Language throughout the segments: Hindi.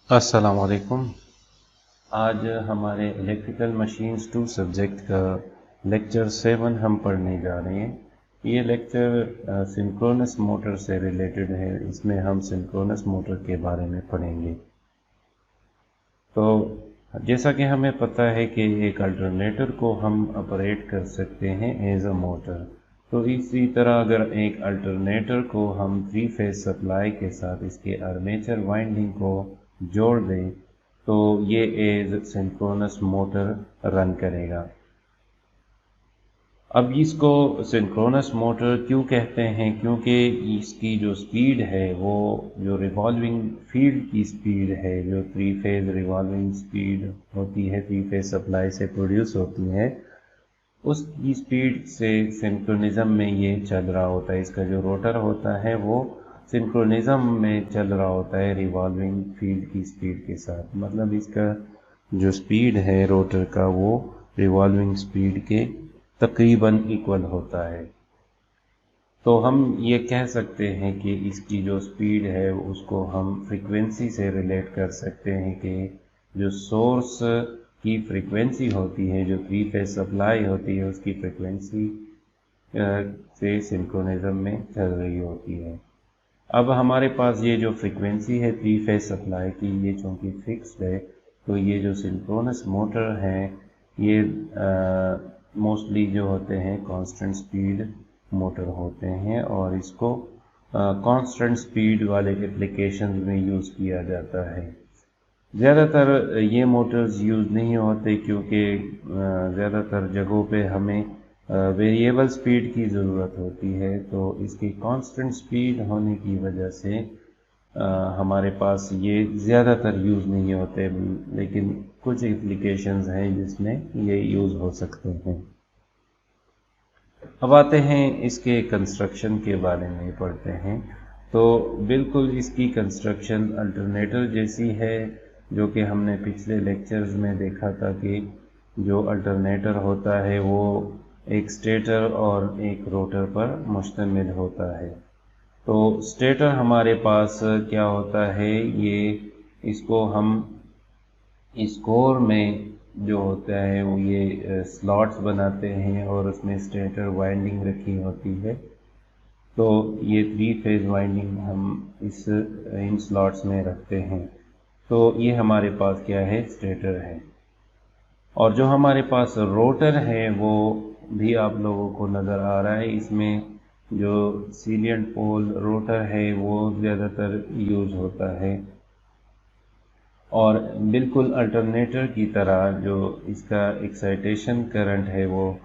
अस्सलाम वालेकुम। आज हमारे इलेक्ट्रिकल मशीन्स 2 सब्जेक्ट का लेक्चर 7 हम पढ़ने जा रहे हैं। ये लेक्चर सिंक्रोनस मोटर से रिलेटेड है। इसमें हम सिंक्रोनस मोटर के बारे में पढ़ेंगे। तो जैसा कि हमें पता है कि एक अल्टरनेटर को हम ऑपरेट कर सकते हैं एज अ मोटर, तो इसी तरह अगर एक अल्टरनेटर को हम 3 फेज सप्लाई के साथ इसके आर्मेचर वाइंडिंग को जोड़ दें तो ये एज सिंक्रोनस मोटर रन करेगा। अब इसको सिंक्रोनस मोटर क्यों कहते हैं? क्योंकि इसकी जो स्पीड है वो जो रिवॉल्विंग फील्ड की स्पीड है, जो 3 फेज रिवॉल्विंग स्पीड होती है, 3 फेज सप्लाई से प्रोड्यूस होती है, उसकी स्पीड से सिंक्रोनिज्म में ये चल रहा होता है। इसका जो रोटर होता है वो सिंक्रोनिज्म में चल रहा होता है रिवॉल्विंग फील्ड की स्पीड के साथ। मतलब इसका जो स्पीड है रोटर का वो रिवॉल्विंग स्पीड के तकरीबन इक्वल होता है। तो हम ये कह सकते हैं कि इसकी जो स्पीड है उसको हम फ्रीक्वेंसी से रिलेट कर सकते हैं कि जो सोर्स की फ्रीक्वेंसी होती है, जो 3 फेज सप्लाई होती है, उसकी फ्रीक्वेंसी से सिंक्रोनिज्म में चल रही होती है। अब हमारे पास ये जो फ्रीक्वेंसी है 3 फेज सप्लाई की, ये चूँकि फिक्स्ड है, तो ये जो सिंक्रोनस मोटर हैं ये मोस्टली जो होते हैं कांस्टेंट स्पीड मोटर होते हैं और इसको कांस्टेंट स्पीड वाले एप्लीकेशंस में यूज़ किया जाता है। ज़्यादातर ये मोटर्स यूज़ नहीं होते क्योंकि ज़्यादातर जगहों पे हमें वेरिएबल स्पीड की ज़रूरत होती है, तो इसकी कांस्टेंट स्पीड होने की वजह से हमारे पास ये ज़्यादातर यूज़ नहीं होते, लेकिन कुछ एप्लीकेशंस हैं जिसमें ये यूज़ हो सकते हैं। अब आते हैं इसके कंस्ट्रक्शन के बारे में पढ़ते हैं। तो बिल्कुल इसकी कंस्ट्रक्शन अल्टरनेटर जैसी है, जो कि हमने पिछले लेक्चर्स में देखा था कि जो अल्टरनेटर होता है वो एक स्टेटर और एक रोटर पर मुश्तमिल होता है। तो स्टेटर हमारे पास क्या होता है, ये इसको हम इस कोर में जो होता है वो ये स्लॉट्स बनाते हैं और उसमें स्टेटर वाइंडिंग रखी होती है। तो ये 3 फेज वाइंडिंग हम इन स्लॉट्स में रखते हैं। तो ये हमारे पास क्या है, स्टेटर है। और जो हमारे पास रोटर है वो भी आप लोगों को नज़र आ रहा है। इसमें जो सीलियंट पोल रोटर है वो ज़्यादातर यूज़ होता है और बिल्कुल अल्टरनेटर की तरह जो इसका एक्साइटेशन करंट है वो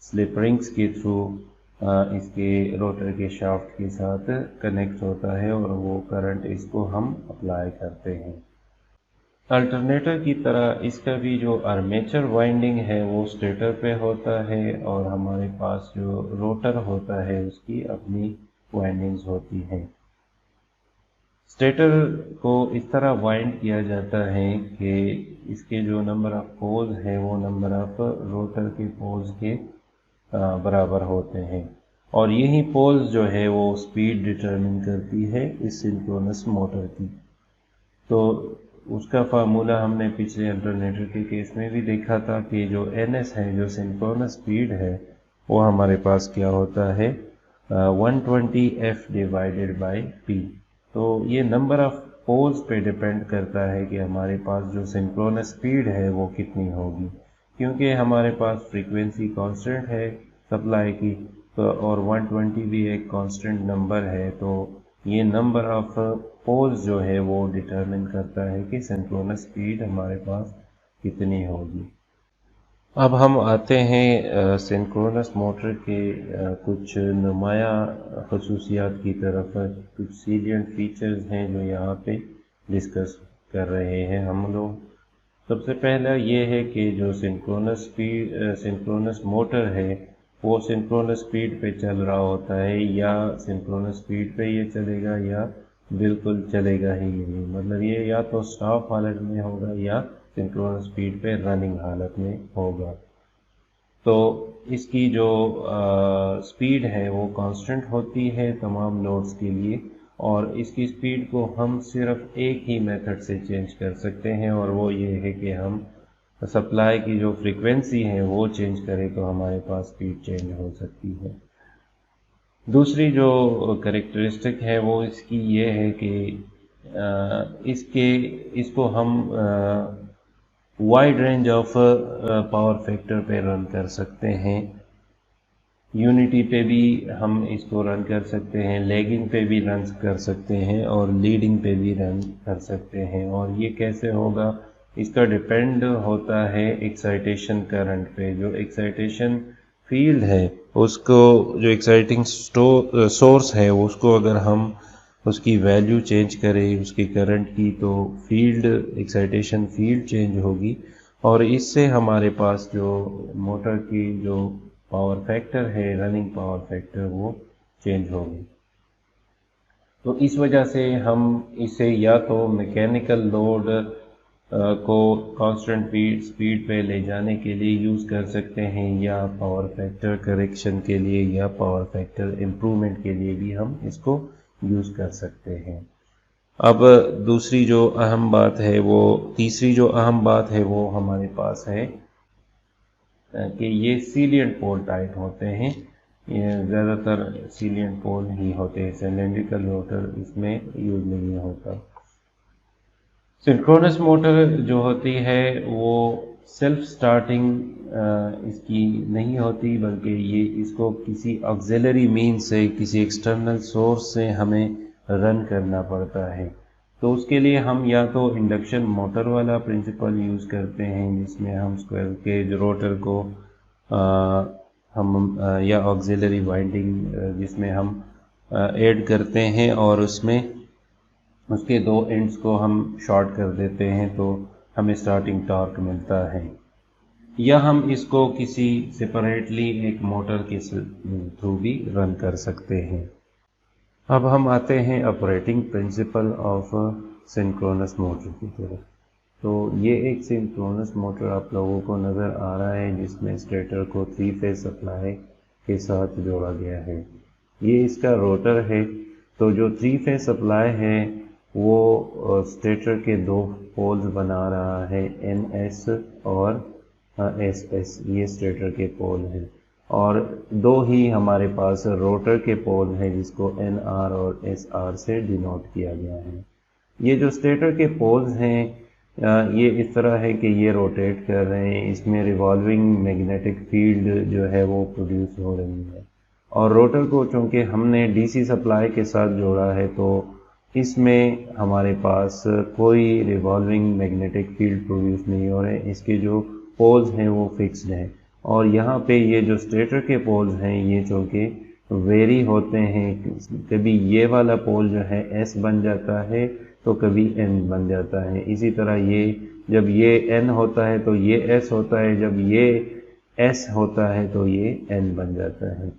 स्लिप रिंग्स के थ्रू इसके रोटर के शाफ्ट के साथ कनेक्ट होता है और वो करंट इसको हम अप्लाई करते हैं। अल्टरनेटर की तरह इसका भी जो आर्मेचर वाइंडिंग है वो स्टेटर पे होता है और हमारे पास जो रोटर होता है उसकी अपनी वाइंडिंग्स होती हैं। स्टेटर को इस तरह वाइंड किया जाता है कि इसके जो नंबर ऑफ पोल्स हैं वो नंबर ऑफ रोटर के पोल्स के बराबर होते हैं और यही पोल्स जो है वो स्पीड डिटरमिन करती है इस सिंक्रोनस मोटर की। तो उसका फार्मूला हमने पिछले अल्टरनेटर के केस में भी देखा था कि जो NS है, जो सिंक्रोनस स्पीड है, वो हमारे पास क्या होता है, 120F डिवाइडेड बाई P। तो ये नंबर ऑफ पोल्स पे डिपेंड करता है कि हमारे पास जो सिंक्रोनस स्पीड है वो कितनी होगी। क्योंकि हमारे पास फ्रीक्वेंसी कांस्टेंट है सप्लाई की, तो और 120 भी एक कांस्टेंट नंबर है, तो ये नंबर ऑफ पोल्स जो है वो डिटरमिन करता है कि सिंक्रोनस स्पीड हमारे पास कितनी होगी। अब हम आते हैं सिंक्रोनस मोटर के कुछ नुमायाँ खसूसियात की तरफ। कुछ सीलियंट फीचर्स हैं जो यहाँ पे डिस्कस कर रहे हैं हम लोग। सबसे पहला ये है कि जो सिंक्रोनस मोटर है वो सिंक्रोनस स्पीड पे चल रहा होता है, या सिंक्रोनस स्पीड पे ये चलेगा या बिल्कुल चलेगा ही नहीं। मतलब ये या तो स्टॉप हालत में होगा या सिंक्रोनस स्पीड पे रनिंग हालत में होगा। तो इसकी जो स्पीड है वो कांस्टेंट होती है तमाम लोड्स के लिए और इसकी स्पीड को हम सिर्फ एक ही मेथड से चेंज कर सकते हैं, और वो ये है कि हम सप्लाई की जो फ्रीक्वेंसी है वो चेंज करें तो हमारे पास स्पीड चेंज हो सकती है। दूसरी जो करेक्टरिस्टिक है वो इसकी ये है कि इसको हम wide range of power factor पे रन कर सकते हैं। यूनिटी पे भी हम इसको रन कर सकते हैं, लैगिंग पे भी रन कर सकते हैं, और लीडिंग पे भी रन कर सकते हैं। और ये कैसे होगा, इसका डिपेंड होता है एक्साइटेशन करंट पे। जो एक्साइटेशन फील्ड है उसको, जो एक्साइटिंग सोर्स है उसको अगर हम उसकी वैल्यू चेंज करें उसकी करंट की, तो फील्ड एक्साइटेशन फील्ड चेंज होगी, और इससे हमारे पास जो मोटर की जो पावर फैक्टर है, रनिंग पावर फैक्टर, वो चेंज होगी। तो इस वजह से हम इसे या तो मैकेनिकल लोड को कांस्टेंट स्पीड पे ले जाने के लिए यूज़ कर सकते हैं, या पावर फैक्टर करेक्शन के लिए या पावर फैक्टर इम्प्रूवमेंट के लिए भी हम इसको यूज़ कर सकते हैं। अब तीसरी जो अहम बात है वो हमारे पास है कि ये सीलिएंट पोल टाइप होते हैं। ये ज़्यादातर सीलिएंट पोल ही होते हैं, सिलेंड्रिकल रोटर इसमें यूज नहीं होता। सिंक्रोनस मोटर जो होती है वो सेल्फ स्टार्टिंग इसकी नहीं होती, बल्कि ये इसको किसी ऑक्सिलरी मीन से, किसी एक्सटर्नल सोर्स से हमें रन करना पड़ता है। तो उसके लिए हम या तो इंडक्शन मोटर वाला प्रिंसिपल यूज़ करते हैं, जिसमें हम स्क्वायर केज रोटर को या ऑक्सिलरी वाइंडिंग जिसमें हम ऐड करते हैं, और उसमें उसके दो एंड्स को हम शॉर्ट कर देते हैं, तो हमें स्टार्टिंग टॉर्क मिलता है। या हम इसको किसी सेपरेटली एक मोटर के थ्रू भी रन कर सकते हैं। अब हम आते हैं operating principle of synchronous motor की तरफ। तो ये एक सिंक्रोनस मोटर आप लोगों को नज़र आ रहा है, जिसमें स्टेटर को 3 फेज सप्लाई के साथ जोड़ा गया है। ये इसका रोटर है। तो जो 3 फेज सप्लाई है वो स्टेटर के 2 पोल्स बना रहा है, NS और SS, ये स्टेटर के पोल हैं, और 2 ही हमारे पास रोटर के पोल हैं, जिसको NR और SR से डिनोट किया गया है। ये जो स्टेटर के पोल्स हैं ये इस तरह है कि ये रोटेट कर रहे हैं, इसमें रिवॉल्विंग मैग्नेटिक फील्ड जो है वो प्रोड्यूस हो रही है। और रोटर को चूँकि हमने DC सप्लाई के साथ जोड़ा है, तो इसमें हमारे पास कोई रिवॉल्विंग मैग्नेटिक फील्ड प्रोड्यूस नहीं हो रहे। इसके जो पोल्स हैं वो फिक्स्ड हैं, और यहाँ पे ये जो स्टेटर के पोल्स हैं ये चूँकि वेरी होते हैं, कभी ये वाला पोल जो है S बन जाता है तो कभी N बन जाता है। इसी तरह ये जब ये N होता है तो ये S होता है, जब ये S होता है तो ये N बन जाता है।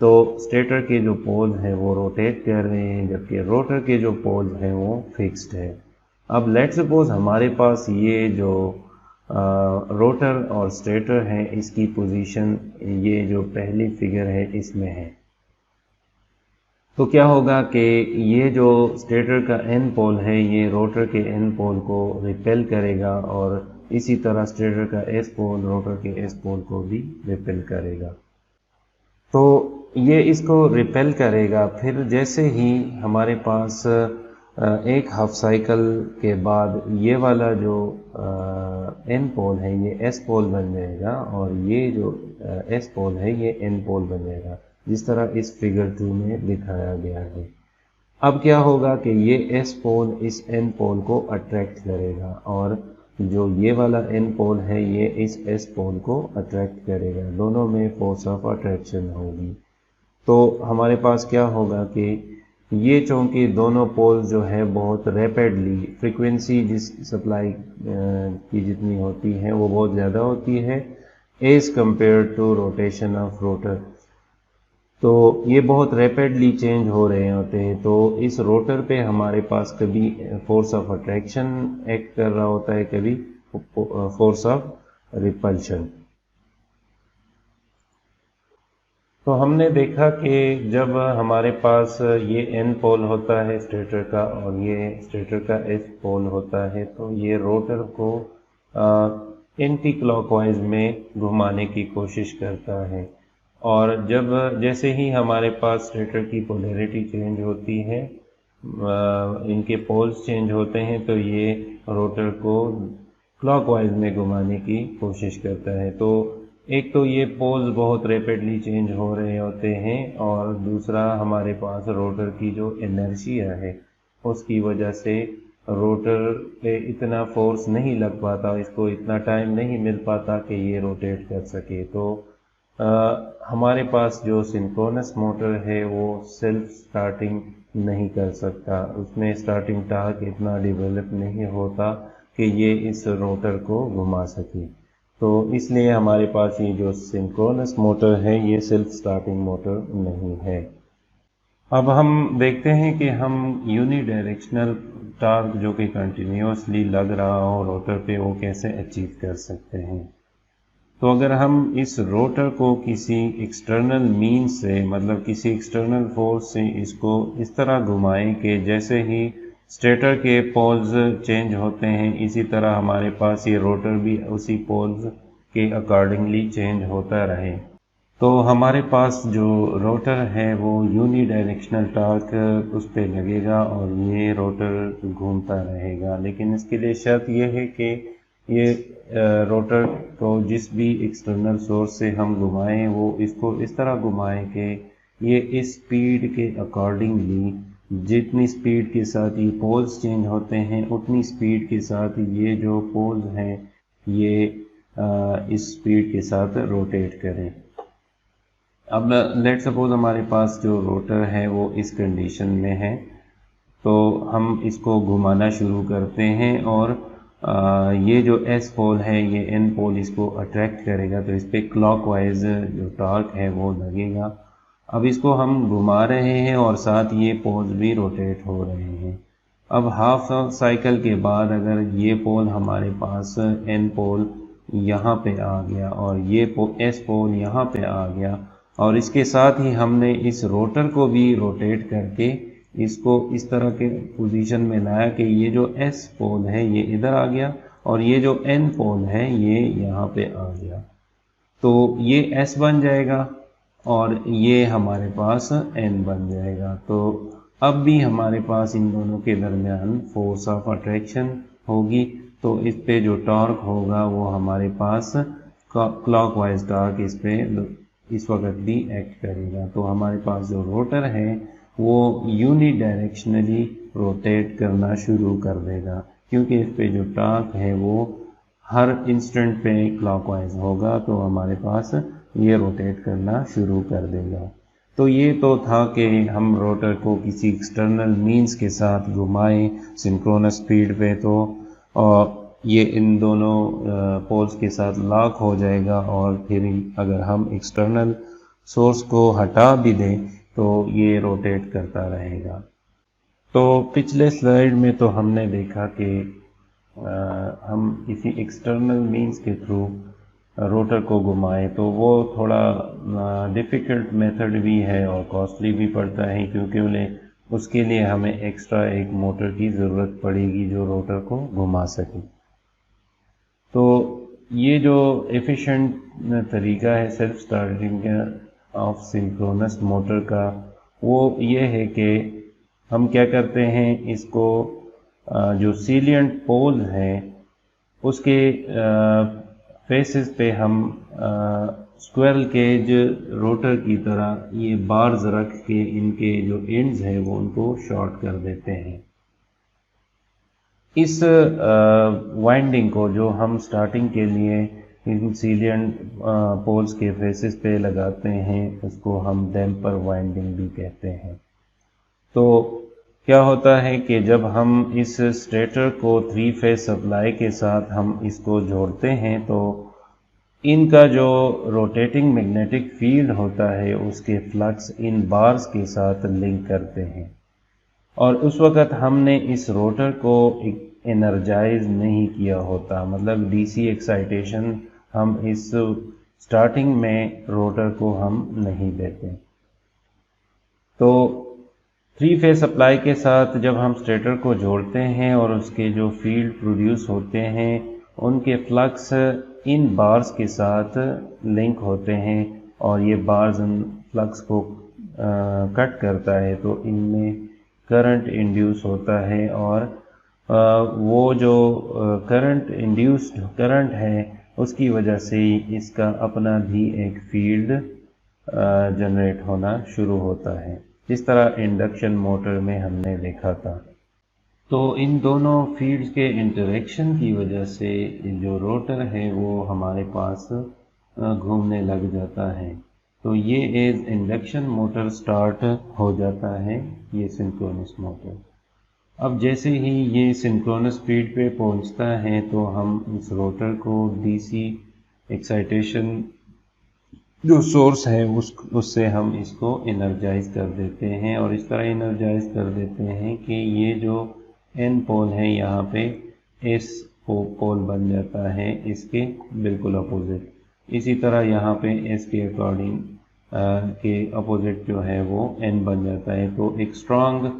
तो स्टेटर के जो पोल हैं वो रोटेट कर रहे हैं, जबकि रोटर के जो पोल हैं वो फिक्स्ड है। अब लेट्स सपोज हमारे पास ये जो रोटर और स्टेटर है, इसकी पोजीशन ये जो पहली फिगर है इसमें है। तो क्या होगा कि ये जो स्टेटर का N पोल है ये रोटर के N पोल को रिपेल करेगा, और इसी तरह स्टेटर का S पोल रोटर के S पोल को भी रिपेल करेगा। तो ये इसको रिपेल करेगा। फिर जैसे ही हमारे पास एक हाफ साइकिल के बाद ये वाला जो N पोल है ये S पोल बन जाएगा, और ये जो S पोल है ये N पोल बन जाएगा, जिस तरह इस फिगर 2 में दिखाया गया है। अब क्या होगा कि ये S पोल इस N पोल को अट्रैक्ट करेगा, और जो ये वाला N पोल है ये इस S पोल को अट्रैक्ट करेगा। दोनों में फोर्स ऑफ अट्रैक्शन होगी। तो हमारे पास क्या होगा कि ये चूँकि दोनों पोल जो है बहुत रैपिडली, फ्रीक्वेंसी जिस सप्लाई की जितनी होती है वो बहुत ज़्यादा होती है as compare to rotation of rotor, तो ये बहुत रैपिडली चेंज हो रहे होते हैं। तो इस रोटर पे हमारे पास कभी फोर्स ऑफ अट्रैक्शन एक्ट कर रहा होता है, कभी फोर्स ऑफ रिपल्शन। तो हमने देखा कि जब हमारे पास ये एन पोल होता है स्टेटर का और ये स्टेटर का एस पोल होता है, तो ये रोटर को एंटी क्लॉकवाइज में घुमाने की कोशिश करता है। और जब जैसे ही हमारे पास स्टेटर की पोलैरिटी चेंज होती है, इनके पोल्स चेंज होते हैं, तो ये रोटर को क्लॉकवाइज में घुमाने की कोशिश करता है। तो एक तो ये पोल्स बहुत रैपिडली चेंज हो रहे होते हैं, और दूसरा हमारे पास रोटर की जो इनर्शिया है उसकी वजह से रोटर पे इतना फोर्स नहीं लग पाता, इसको इतना टाइम नहीं मिल पाता कि ये रोटेट कर सके। तो हमारे पास जो सिंक्रोनस मोटर है वो सेल्फ स्टार्टिंग नहीं कर सकता, उसमें स्टार्टिंग टार्क इतना डेवलप नहीं होता कि ये इस रोटर को घुमा सके। तो इसलिए हमारे पास ये जो सिंक्रोनस मोटर है ये सेल्फ स्टार्टिंग मोटर नहीं है। अब हम देखते हैं कि हम यूनी डायरेक्शनल टार्क जो कि कंटिन्यूसली लग रहा हो रोटर पे, वो कैसे अचीव कर सकते हैं। तो अगर हम इस रोटर को किसी एक्सटर्नल मीन्स से, मतलब किसी एक्सटर्नल फोर्स से इसको इस तरह घुमाएं कि जैसे ही स्टेटर के पोल्स चेंज होते हैं, इसी तरह हमारे पास ये रोटर भी उसी पोल्स के अकॉर्डिंगली चेंज होता रहे, तो हमारे पास जो रोटर है वो यूनी डायरेक्शनल टार्क उस पर लगेगा और ये रोटर घूमता रहेगा। लेकिन इसके लिए शर्त ये है कि ये रोटर को जिस भी एक्सटर्नल सोर्स से हम घुमाएं वो इसको इस तरह घुमाएं कि ये इस स्पीड के अकॉर्डिंगली, जितनी स्पीड के साथ ये पोल्स चेंज होते हैं उतनी स्पीड के साथ ये जो पोल्स हैं ये इस स्पीड के साथ रोटेट करें। अब लेट सपोज हमारे पास जो रोटर है वो इस कंडीशन में है, तो हम इसको घुमाना शुरू करते हैं और ये जो एस पोल है ये एन पोल इसको अट्रैक्ट करेगा, तो इस पर क्लॉकवाइज जो टॉर्क है वो लगेगा। अब इसको हम घुमा रहे हैं और साथ ये पोल्स भी रोटेट हो रहे हैं। अब हाफ साइकिल के बाद अगर ये पोल हमारे पास एन पोल यहाँ पे आ गया और ये एस पोल यहाँ पे आ गया, और इसके साथ ही हमने इस रोटर को भी रोटेट करके इसको इस तरह के पोजीशन में लाया कि ये जो एस पोल है ये इधर आ गया और ये जो एन पोल है ये यहाँ पे आ गया, तो ये एस बन जाएगा और ये हमारे पास एन बन जाएगा। तो अब भी हमारे पास इन दोनों के दरमियान फोर्स ऑफ अट्रैक्शन होगी, तो इस पे जो टॉर्क होगा वो हमारे पास क्लॉकवाइज टॉर्क इस पे इस वक्त भी एक्ट करेगा। तो हमारे पास जो रोटर है वो यूनी डायरेक्शनली रोटेट करना शुरू कर देगा, क्योंकि इस पे जो टॉर्क है वो हर इंस्टेंट पे क्लॉकवाइज होगा, तो हमारे पास ये रोटेट करना शुरू कर देगा। तो ये तो था कि हम रोटर को किसी एक्सटर्नल मीन्स के साथ घुमाएं सिंक्रोनस स्पीड पे, तो ये इन दोनों पोल्स के साथ लॉक हो जाएगा, और फिर अगर हम एक्सटर्नल सोर्स को हटा भी दें तो ये रोटेट करता रहेगा। तो पिछले स्लाइड में तो हमने देखा कि हम किसी एक्सटर्नल मीन्स के थ्रू रोटर को घुमाएं, तो वो थोड़ा डिफ़िकल्ट मेथड भी है और कॉस्टली भी पड़ता है, क्योंकि उसके लिए हमें एक्स्ट्रा एक मोटर की ज़रूरत पड़ेगी जो रोटर को घुमा सके। तो ये जो एफिशिएंट तरीका है self starting of synchronous motor का, वो ये है कि हम क्या करते हैं, इसको जो सीलिएंट पोल हैं उसके फेसेस पे हम स्क्विरल केज रोटर की तरह ये बार्स रख के इनके जो एंड्स हैं वो उनको शॉर्ट कर देते हैं। इस वाइंडिंग को जो हम स्टार्टिंग के लिए इन सीलिएंट पोल्स के फेसेस पे लगाते हैं उसको हम डैम्पर वाइंडिंग भी कहते हैं। तो क्या होता है कि जब हम इस स्टेटर को 3 फेज सप्लाई के साथ हम इसको जोड़ते हैं तो इनका जो रोटेटिंग मैग्नेटिक फील्ड होता है उसके फ्लक्स इन बार्स के साथ लिंक करते हैं, और उस वक़्त हमने इस रोटर को एनर्जाइज नहीं किया होता, मतलब डीसी एक्साइटेशन हम इस स्टार्टिंग में रोटर को हम नहीं देते। तो 3 फेज सप्लाई के साथ जब हम स्टेटर को जोड़ते हैं और उसके जो फील्ड प्रोड्यूस होते हैं उनके फ्लक्स इन बार्स के साथ लिंक होते हैं और ये बार्स उन फ्लक्स को कट करता है, तो इनमें करंट इंड्यूस होता है और वो जो करंट इंड्यूस्ड करंट है उसकी वजह से इसका अपना भी एक फील्ड जनरेट होना शुरू होता है, जिस तरह इंडक्शन मोटर में हमने देखा था। तो इन दोनों फील्ड्स के इंटरेक्शन की वजह से जो रोटर है वो हमारे पास घूमने लग जाता है। तो ये एज इंडक्शन मोटर स्टार्ट हो जाता है, ये सिंक्रोनस मोटर। अब जैसे ही ये सिंक्रोनस स्पीड पे पहुंचता है तो हम इस रोटर को डीसी एक्साइटेशन जो सोर्स है उससे हम इसको एनर्जाइज कर देते हैं और इस तरह एनर्जाइज कर देते हैं कि ये जो एन पोल है यहाँ पे एस पोल बन जाता है इसके बिल्कुल अपोजिट। इसी तरह यहाँ पे एस के अकॉर्डिंग के अपोजिट जो है वो एन बन जाता है। तो एक स्ट्रॉन्ग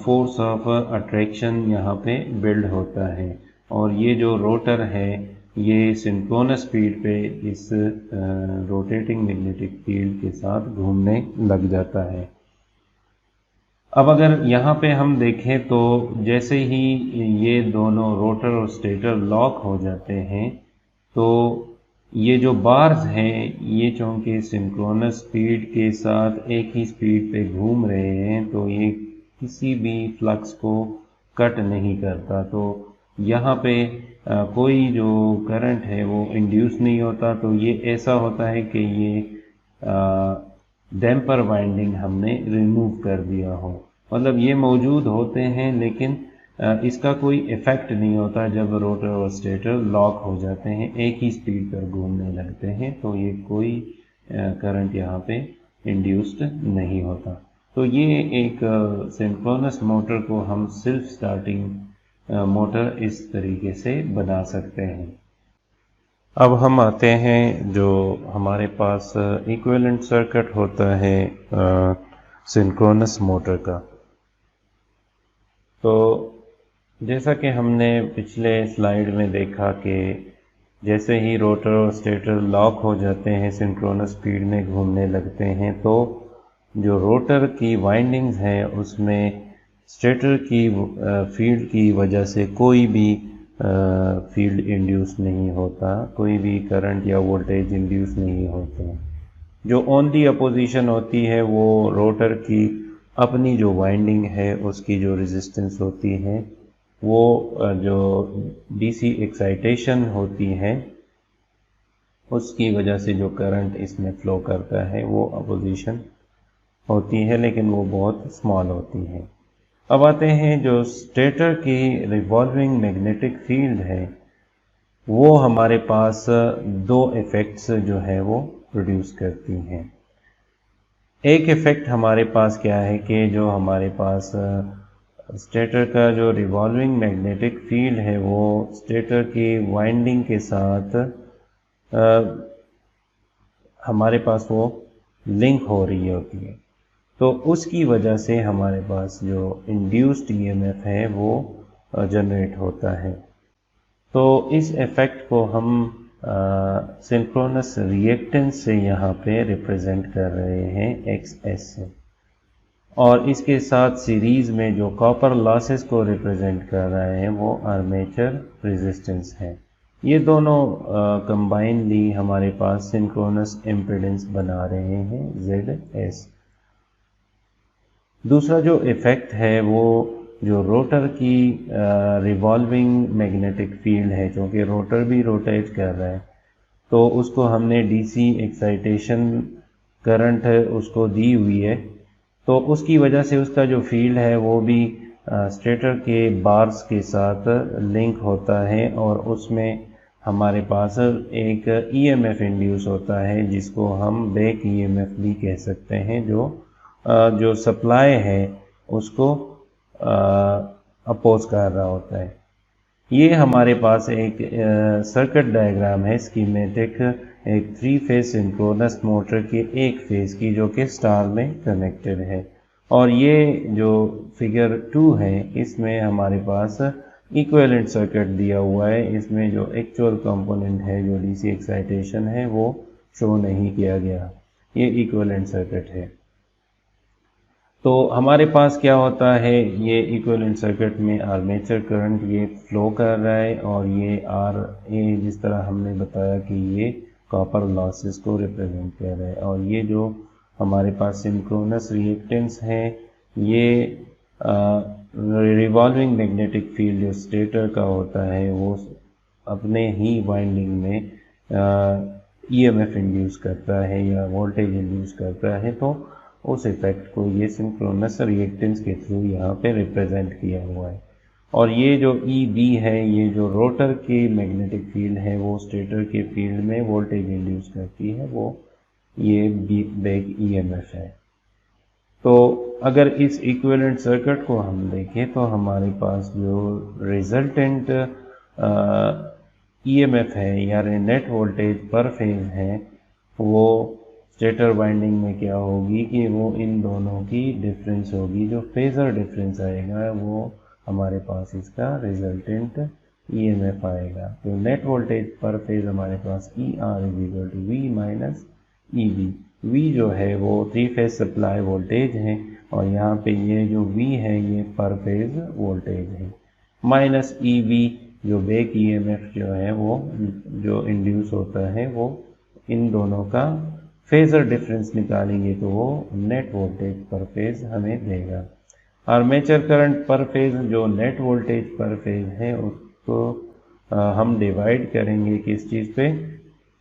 फोर्स ऑफ अट्रैक्शन यहाँ पे बिल्ड होता है और ये जो रोटर है ये सिंक्रोनस स्पीड पे इस रोटेटिंग मैग्नेटिक फील्ड के साथ घूमने लग जाता है। अब अगर यहाँ पे हम देखें तो जैसे ही ये दोनों रोटर और स्टेटर लॉक हो जाते हैं तो ये जो बार्स हैं ये चूँकि सिंक्रोनस स्पीड के साथ एक ही स्पीड पे घूम रहे हैं तो ये किसी भी फ्लक्स को कट नहीं करता। तो यहाँ पे कोई जो करंट है वो इंड्यूस नहीं होता। तो ये ऐसा होता है कि ये डैम्पर वाइंडिंग हमने रिमूव कर दिया हो, मतलब ये मौजूद होते हैं लेकिन इसका कोई इफ़ेक्ट नहीं होता जब रोटर और स्टेटर लॉक हो जाते हैं, एक ही स्पीड पर घूमने लगते हैं तो ये कोई करंट यहाँ पे इंड्यूस्ड नहीं होता। तो ये एक सिंक्रोनस मोटर को हम सेल्फ स्टार्टिंग मोटर इस तरीके से बना सकते हैं। अब हम आते हैं जो हमारे पास इक्विवेलेंट सर्किट होता है सिंक्रोनस मोटर का। तो जैसा कि हमने पिछले स्लाइड में देखा कि जैसे ही रोटर और स्टेटर लॉक हो जाते हैं सिंक्रोनस स्पीड में घूमने लगते हैं तो जो रोटर की वाइंडिंग्स हैं उसमें स्टेटर की फील्ड की वजह से कोई भी फील्ड इंड्यूस नहीं होता, कोई भी करंट या वोल्टेज इंड्यूस नहीं होता। जो ओनली अपोजिशन होती है वो रोटर की अपनी जो वाइंडिंग है उसकी जो रेजिस्टेंस होती है वो जो डीसी एक्साइटेशन होती है उसकी वजह से जो करंट इसमें फ्लो करता है वो अपोजिशन होती है, लेकिन वो बहुत स्मॉल होती है। अब आते हैं जो स्टेटर की रिवॉल्विंग मैग्नेटिक फील्ड है वो हमारे पास दो इफ़ेक्ट्स जो है वो प्रोड्यूस करती हैं। एक इफ़ेक्ट हमारे पास क्या है कि जो हमारे पास स्टेटर का जो रिवॉल्विंग मैग्नेटिक फील्ड है वो स्टेटर की वाइंडिंग के साथ हमारे पास वो लिंक हो रही होती है, तो उसकी वजह से हमारे पास जो इंड्यूस्ड ईएमएफ है वो जनरेट होता है। तो इस इफ़ेक्ट को हम सिंक्रोनस रिएक्टेंस से यहाँ पे रिप्रेजेंट कर रहे हैं XS से, और इसके साथ सीरीज़ में जो कॉपर लॉसेस को रिप्रेजेंट कर रहे हैं वो आर्मेचर रेजिस्टेंस है। ये दोनों कंबाइनली हमारे पास सिंक्रोनस इम्पीडेंस बना रहे हैं ZS। दूसरा जो इफ़ेक्ट है वो जो रोटर की रिवॉल्विंग मैग्नेटिक फील्ड है, क्योंकि रोटर भी रोटेट कर रहा है तो उसको हमने डीसी एक्साइटेशन करंट है उसको दी हुई है, तो उसकी वजह से उसका जो फील्ड है वो भी स्टेटर के बार्स के साथ लिंक होता है और उसमें हमारे पास एक ईएमएफ इंड्यूस होता है जिसको हम बैक ईएमएफ भी कह सकते हैं, जो सप्लाई है उसको अपोज कर रहा होता है। ये हमारे पास एक सर्किट डायग्राम है, स्कीमेटिक एक 3 फेज सिंक्रोनस मोटर के एक फेज की जो कि स्टार में कनेक्टेड है। और ये जो फिगर 2 है इसमें हमारे पास इक्विवेलेंट सर्किट दिया हुआ है। इसमें जो एक्चुअल कंपोनेंट है जो डीसी एक्साइटेशन है वो शो नहीं किया गया, ये इक्विवेलेंट सर्किट है। तो हमारे पास क्या होता है, ये इक्विवेलेंट सर्किट में आर्मेचर करंट ये फ्लो कर रहा है और ये आर ए जिस तरह हमने बताया कि ये कॉपर लॉसेस को रिप्रेजेंट कर रहा है। और ये जो हमारे पास सिंक्रोनस रिएक्टेंस है ये रिवॉल्विंग मैग्नेटिक फील्ड जो स्टेटर का होता है वो अपने ही वाइंडिंग में ईएमएफ इंड्यूस करता है या वोल्टेज इंड्यूस करता है, तो उस इफेक्ट को ये सिंक्रोनस रिएक्टेंस के थ्रू यहाँ पे रिप्रेजेंट किया हुआ है। और ये जो ई है ये जो रोटर की मैग्नेटिक फील्ड है वो स्टेटर के फील्ड में वोल्टेज इंड्यूस करती है, वो ये बैक ईएमएफ है। तो अगर इस इक्विवेलेंट सर्किट को हम देखें तो हमारे पास जो रिजल्टेंट ईएमएफ है या नेट वोल्टेज पर फेज है वो स्टेटर वाइंडिंग में क्या होगी कि वो इन दोनों की डिफरेंस होगी, जो फेजर डिफरेंस आएगा वो हमारे पास इसका रिजल्टेंट ईएमएफ आएगा। तो नेट वोल्टेज पर फेज हमारे पास e r equal to v minus e b. V जो है वो 3 फेज सप्लाई वोल्टेज है और यहाँ पे ये जो वी है ये पर फेज वोल्टेज है, माइनस ई बी जो बैक ईएमएफ जो है वो जो इंड्यूस होता है वो इन दोनों का फेजर डिफरेंस निकालेंगे तो वो नेट वोल्टेज पर फेज हमें देगा। आर्मेचर करंट पर फेज जो नेट वोल्टेज पर फेज है उसको हम डिवाइड करेंगे किस चीज़ पे,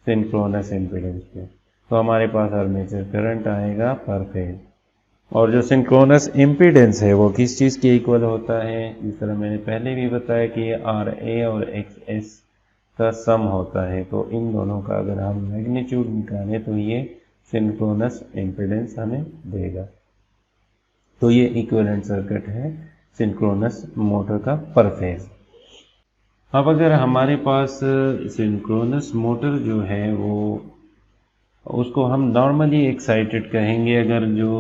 सिंक्रोनस इम्पीडेंस पे। तो हमारे पास आर्मेचर करंट आएगा पर फेज। और जो सिंक्रोनस इम्पीडेंस है वो किस चीज़ के इक्वल होता है, जिस तरह मैंने पहले भी बताया कि आर ए और एक्स एस का सम होता है। तो इन दोनों का अगर हम मैग्नीट्यूड निकालें तो ये सिंक्रोनस इम्पीडेंस हमें देगा। तो ये इक्विवेलेंट सर्किट है सिंक्रोनस मोटर का पर फेज। अब अगर हमारे पास सिंक्रोनस मोटर जो है वो उसको हम नॉर्मली एक्साइटेड कहेंगे अगर जो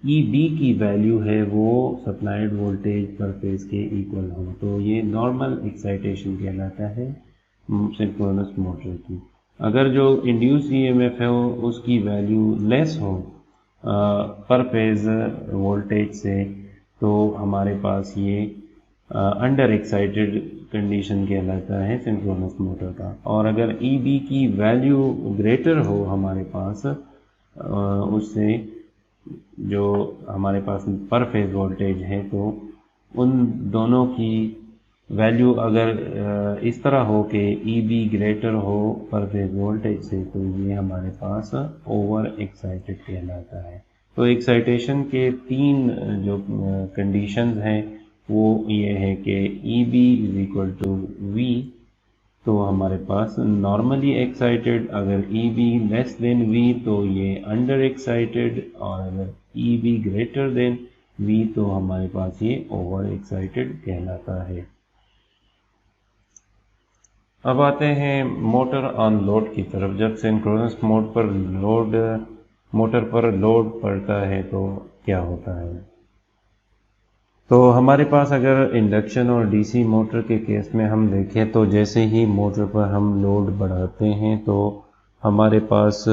ई बी की वैल्यू है वो सप्लाइड वोल्टेज पर फेज के इक्वल हो, तो ये नॉर्मल एक्साइटेशन कहलाता है सिंक्रोनस मोटर की। अगर जो इंड्यूस ईएमएफ है उसकी वैल्यू लेस हो पर फेज वोल्टेज से, तो हमारे पास ये अंडर एक्साइटेड कंडीशन कहलाता है सिंक्रोनस मोटर का। और अगर ई बी की वैल्यू ग्रेटर हो हमारे पास उससे जो हमारे पास पर फेज वोल्टेज है, तो उन दोनों की वैल्यू अगर इस तरह हो कि ई बी ग्रेटर हो पर फेज वोल्टेज से, तो ये हमारे पास ओवर एक्साइटेड कहलाता है। तो एक्साइटेशन के 3 जो कंडीशंस हैं वो ये है कि E B is equal to V, तो हमारे पास नॉर्मली एक्साइटेड, अगर E B less than V तो ये अंडर एक्साइटेड, और अगर E B greater than V तो हमारे पास ये ओवर एक्साइटेड कहलाता है। अब आते हैं मोटर ऑन लोड की तरफ। जब सिंक्रोनस मोटर पर लोड पड़ता है तो क्या होता है। तो हमारे पास अगर इंडक्शन और डीसी मोटर के केस में हम देखें तो जैसे ही मोटर पर हम लोड बढ़ाते हैं तो हमारे पास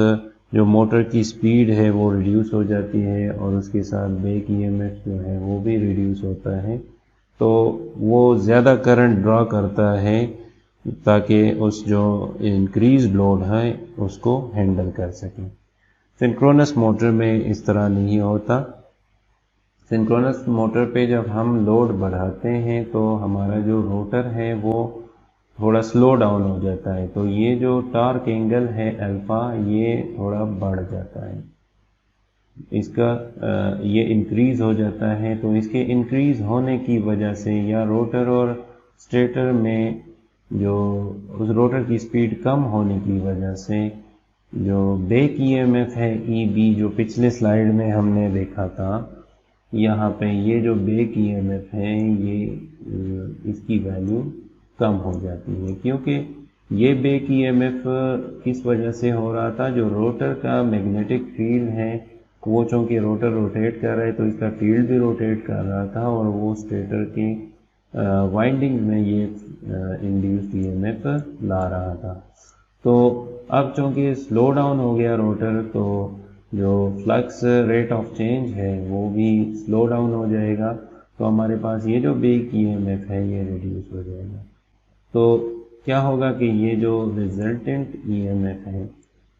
जो मोटर की स्पीड है वो रिड्यूस हो जाती है और उसके साथ बैक ईएमएफ जो है वो भी रिड्यूस होता है। तो वो ज़्यादा करंट ड्रॉ करता है ताकि उस जो इंक्रीज लोड है उसको हैंडल कर सकें। सिंक्रोनस मोटर में इस तरह नहीं होता। सिंक्रोनस मोटर पे जब हम लोड बढ़ाते हैं तो हमारा जो रोटर है वो थोड़ा स्लो डाउन हो जाता है, तो ये जो टॉर्क एंगल है अल्फा ये थोड़ा बढ़ जाता है, इसका ये इंक्रीज हो जाता है। तो इसके इंक्रीज होने की वजह से या रोटर और स्टेटर में जो उस रोटर की स्पीड कम होने की वजह से जो बैक ईएमएफ है ई बी जो पिछले स्लाइड में हमने देखा था, यहाँ पे ये जो बैक ईएमएफ है ये इसकी वैल्यू कम हो जाती है, क्योंकि ये बैक ईएमएफ किस वजह से हो रहा था, जो रोटर का मैग्नेटिक फील्ड है वो चूँकि रोटर रोटेट कर रहा है तो इसका फील्ड भी रोटेट कर रहा था और वो स्टेटर की वाइंडिंग में ये इंड्यूस्ड ईएमएफ ला रहा था। तो अब चूँकि स्लो डाउन हो गया रोटर, तो जो फ्लक्स रेट ऑफ चेंज है वो भी स्लो डाउन हो जाएगा, तो हमारे पास ये जो बैक ईएमएफ है ये रिड्यूस हो जाएगा। तो क्या होगा कि ये जो रिजल्टेंट ईएमएफ है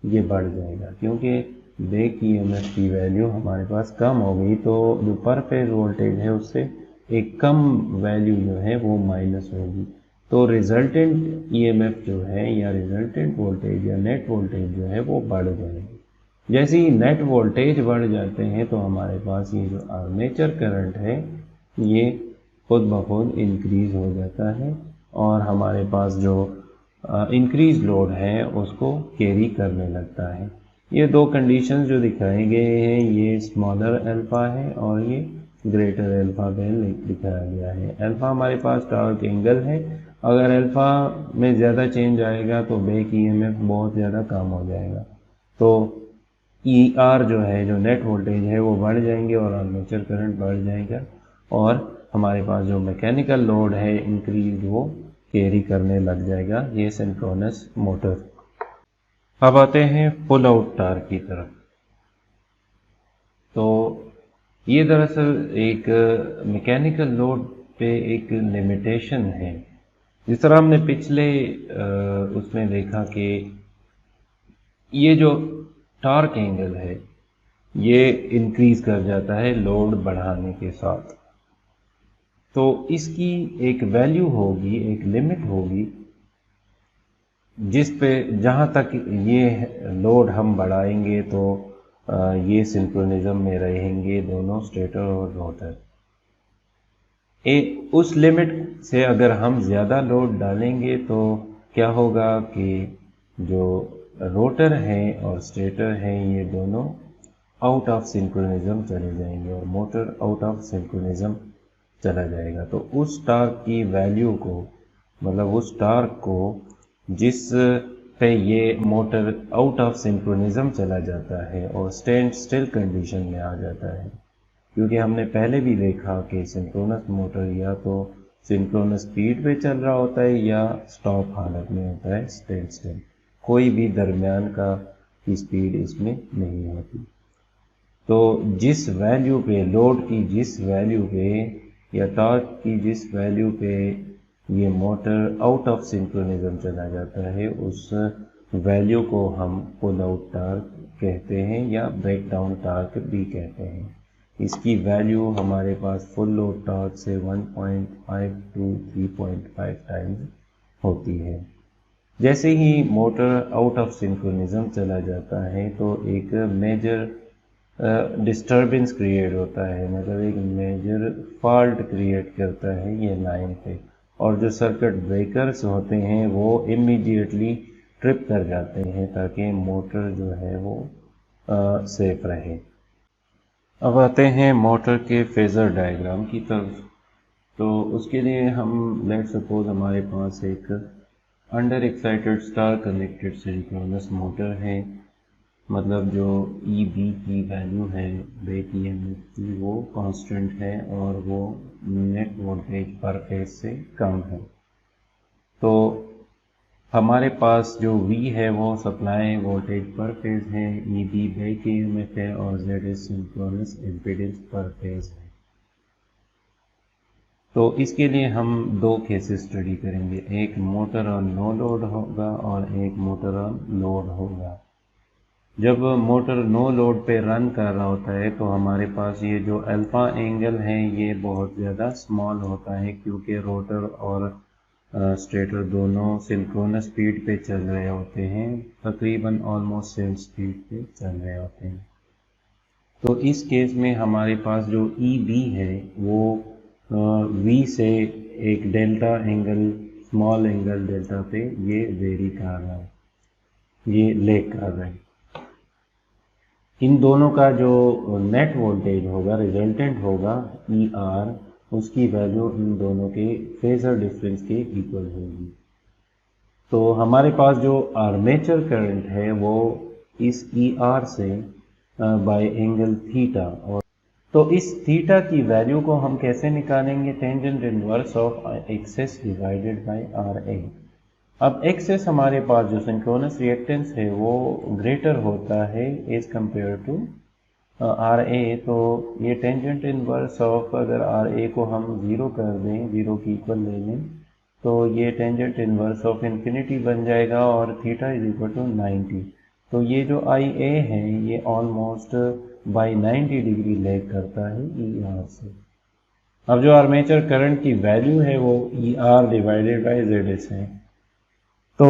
ये बढ़ जाएगा, क्योंकि बैक ईएमएफ की वैल्यू हमारे पास कम हो गई, तो जो पर फेज वोल्टेज है उससे एक कम वैल्यू जो है वो माइनस होगी। तो रिजल्टेंट ईएमएफ जो है या रिजल्टेंट वोल्टेज या नेट वोल्टेज जो है वो बढ़ जाएगी। जैसे ही नेट वोल्टेज बढ़ जाते हैं तो हमारे पास ये जो आर्मेचर करंट है ये खुद ब खुद इंक्रीज हो जाता है और हमारे पास जो इंक्रीज लोड है उसको कैरी करने लगता है। ये दो कंडीशंस जो दिखाए गए हैं ये स्मॉलर अल्फा है और ये ग्रेटर अल्फा पे दिखाया गया है। अल्फा हमारे पास टॉर्क एंगल है, अगर अल्फा में ज़्यादा चेंज आएगा तो बैक ईएमएफ बहुत ज़्यादा कम हो जाएगा, तो ई आर जो है जो नेट वोल्टेज है वो बढ़ जाएंगे और आर्मेचर करंट बढ़ जाएगा और हमारे पास जो मैकेनिकल लोड है इंक्रीज वो कैरी करने लग जाएगा, ये सिंक्रोनस मोटर। अब आते हैं पुल आउट टार्क की तरफ। तो ये दरअसल एक मैकेनिकल लोड पे एक लिमिटेशन है। जिस तरह हमने पिछले उसमें देखा कि ये जो टॉर्क एंगल है ये इंक्रीज कर जाता है लोड बढ़ाने के साथ, तो इसकी एक वैल्यू होगी, एक लिमिट होगी जिस पे जहाँ तक ये लोड हम बढ़ाएंगे तो ये सिंक्रोनिज्म में रहेंगे दोनों स्टेटर और रोटर। उस लिमिट से अगर हम ज़्यादा लोड डालेंगे तो क्या होगा कि जो रोटर है और स्टेटर है ये दोनों आउट ऑफ सिंक्रोनिज्म चले जाएंगे और मोटर आउट ऑफ सिंक्रोनिज्म चला जाएगा। तो उस टार्क की वैल्यू को, मतलब उस टार्क को जिस पे ये मोटर आउट ऑफ सिंक्रोनिज्म चला जाता है और स्टैंड स्टिल कंडीशन में आ जाता है, क्योंकि हमने पहले भी देखा कि सिंक्रोनस मोटर या तो सिंक्रोनस स्पीड पे चल रहा होता है या स्टॉप हालत में होता है, स्टैंड स्टिल, कोई भी दरमियान का की स्पीड इसमें नहीं होती। तो जिस वैल्यू पे लोड की जिस वैल्यू पे या टॉर्क की जिस वैल्यू पे ये मोटर आउट ऑफ सिंक्रोनिज्म चला जाता है उस वैल्यू को हम पुल आउट टार्क कहते हैं या ब्रेक डाउन टार्क भी कहते हैं। इसकी वैल्यू हमारे पास फुल लोड टॉर्क से 1.5 to 3.5 टाइम्स होती है। जैसे ही मोटर आउट ऑफ सिंक्रोनिज्म चला जाता है तो एक मेजर डिस्टर्बेंस क्रिएट होता है, मतलब एक मेजर फॉल्ट क्रिएट करता है ये लाइन पे, और जो सर्किट ब्रेकर्स होते हैं वो इमीडिएटली ट्रिप कर जाते हैं ताकि मोटर जो है वो सेफ रहे। अब आते हैं मोटर के फेज़र डायग्राम की तरफ। तो उसके लिए हम लेट सपोज हमारे पास एक under excited star connected synchronous motor है, मतलब जो EB की वैल्यू है बैक ईएमएफ की वो कांस्टेंट है और वो नेट वोल्टेज पर फेज से कम है। तो हमारे पास जो V है वो सप्लाई वोल्टेज पर फेज है, EB बैक ईएमएफ है और Z सिंक्रोनस इम्पीडेंस पर फेज है। तो इसके लिए हम दो केसेस स्टडी करेंगे, एक मोटर ऑन नो लोड होगा और एक मोटर ऑन लोड होगा। जब मोटर नो लोड पे रन कर रहा होता है तो हमारे पास ये जो अल्फा एंगल है ये बहुत ज़्यादा स्मॉल होता है, क्योंकि रोटर और स्टेटर दोनों सिंक्रोनस स्पीड पे चल रहे होते हैं, तकरीबन ऑलमोस्ट सेम स्पीड पे चल रहे होते हैं। तो इस केस में हमारे पास जो EB है वो V से एक delta angle, small angle delta पे ये वेरी कर रहा है, ये लेग कर रहा है। इन दोनों का जो नेट वोल्टेज होगा, रिजल्टेंट होगा ER, उसकी वैल्यू इन दोनों के फेजर डिफरेंस के इक्वल होगी। तो हमारे पास जो आर्मेचर करंट है वो इस ER से बाय एंगल थीटा, और तो इस थीटा की वैल्यू को हम कैसे निकालेंगे? Tangent inverse of Xs divided by RA। अब एक्सेस हमारे पास जो सिंक्रोनस रिएक्टेंस है वो ग्रेटर होता है एज कंपेयर टू RA, तो ये टेंजेंट इनवर्स ऑफ, अगर RA को हम 0 कर दें, 0 की इक्वल ले लें, तो ये टेंजेंट इनवर्स ऑफ इन्फिनिटी बन जाएगा और थीटा इज इक्वल टू 90। तो ये जो IA है ये ऑलमोस्ट बाई 90 डिग्री लैग करता है ER से। अब जो आर्मेचर करंट की वैल्यू है वो ER डिवाइडेड बाई ZS है। तो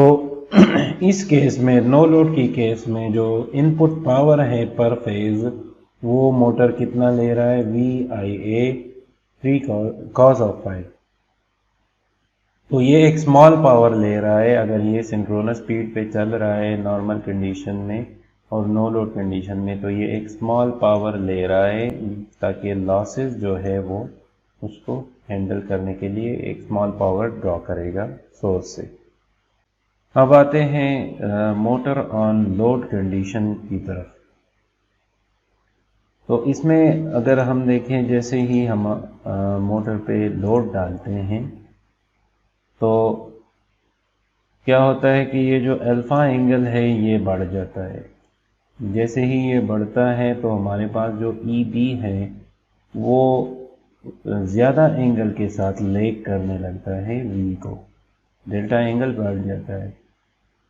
इस केस में, नो लोड की केस में, जो इनपुट पावर है पर फेज, वो मोटर कितना ले रहा है? VIA 3 cos of phi. तो ये एक स्मॉल पावर ले रहा है अगर ये सिंक्रोनस स्पीड पे चल रहा है नॉर्मल कंडीशन में और नो लोड कंडीशन में, तो ये एक स्मॉल पावर ले रहा है ताकि लॉसेस जो है वो उसको हैंडल करने के लिए एक स्मॉल पावर ड्रॉ करेगा सोर्स से। अब आते हैं मोटर ऑन लोड कंडीशन की तरफ। तो इसमें अगर हम देखें, जैसे ही हम मोटर पे लोड डालते हैं तो क्या होता है कि ये जो अल्फा एंगल है ये बढ़ जाता है। जैसे ही ये बढ़ता है तो हमारे पास जो EB है वो ज़्यादा एंगल के साथ लेग करने लगता है V को, डेल्टा एंगल बढ़ जाता है।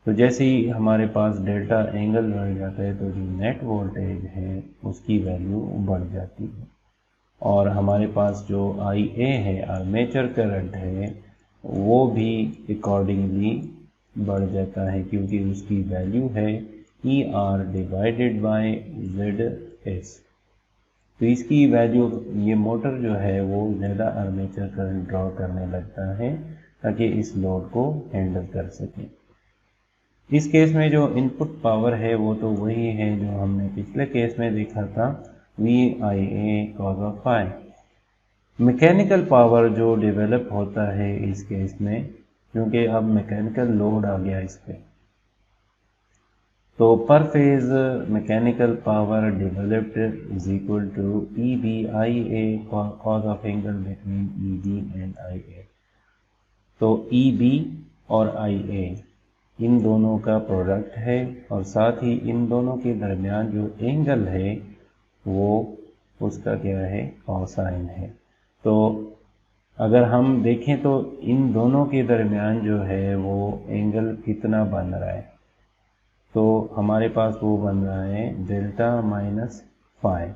तो जैसे ही हमारे पास डेल्टा एंगल बढ़ जाता है तो जो नेट वोल्टेज है उसकी वैल्यू बढ़ जाती है, और हमारे पास जो IA है, आर्मेचर करंट है, वो भी अकॉर्डिंगली बढ़ जाता है क्योंकि उसकी वैल्यू है ER डिवाइडेड बाय ZS। तो इसकी वैल्यू, ये मोटर जो है वो ज़्यादा आर्मेचर करंट ड्रॉ करने लगता है ताकि इस लोड को हैंडल कर सके। इस केस में जो इनपुट पावर है वो तो वही है जो हमने पिछले केस में देखा था, VIA cos of phi. Mechanical power जो डेवलप होता है इस केस में, क्योंकि अब मैकेनिकल लोड आ गया इस पे, तो per phase mechanical power developed is equal to EBIA cos of angle between EB and IA। तो EB और IA इन दोनों का प्रोडक्ट है, और साथ ही इन दोनों के दरमियान जो एंगल है वो उसका क्या है? कोसाइन है। तो अगर हम देखें तो इन दोनों के दरमियान जो है वो एंगल कितना बन रहा है? तो हमारे पास वो बन रहा है डेल्टा माइनस फाई।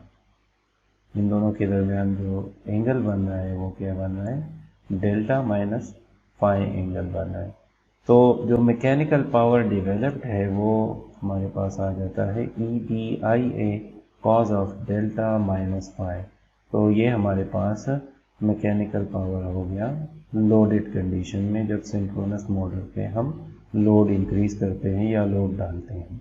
इन दोनों के दरमियान जो एंगल बन रहा है वो क्या बन रहा है? डेल्टा माइनस फाई एंगल बन रहा है। तो जो मैकेनिकल पावर डेवलप्ड है वो हमारे पास आ जाता है EBIA cos of delta minus phi. तो ये हमारे पास मैकेनिकल पावर हो गया लोडेड कंडीशन में, जब सिंक्रोनस मोटर पे हम लोड इंक्रीज करते हैं या लोड डालते हैं।